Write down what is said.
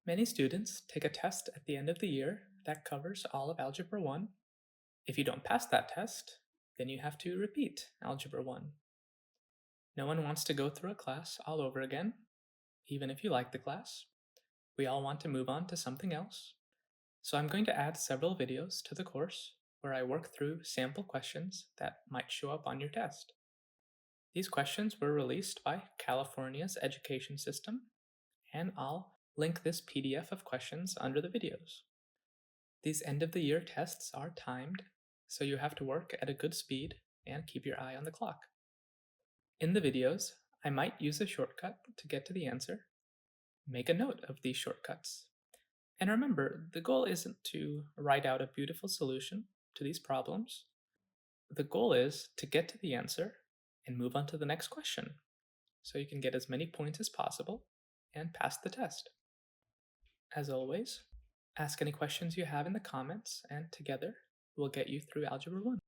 Many students take a test at the end of the year that covers all of Algebra 1. If you don't pass that test, then you have to repeat Algebra 1. No one wants to go through a class all over again, even if you like the class. We all want to move on to something else. So I'm going to add several videos to the course where I work through sample questions that might show up on your test. These questions were released by California's education system, and I'll link this PDF of questions under the videos. These end of the year tests are timed, so you have to work at a good speed and keep your eye on the clock. In the videos, I might use a shortcut to get to the answer. Make a note of these shortcuts. And remember, the goal isn't to write out a beautiful solution to these problems. The goal is to get to the answer and move on to the next question, so you can get as many points as possible and pass the test. As always, ask any questions you have in the comments, and together we'll get you through Algebra 1.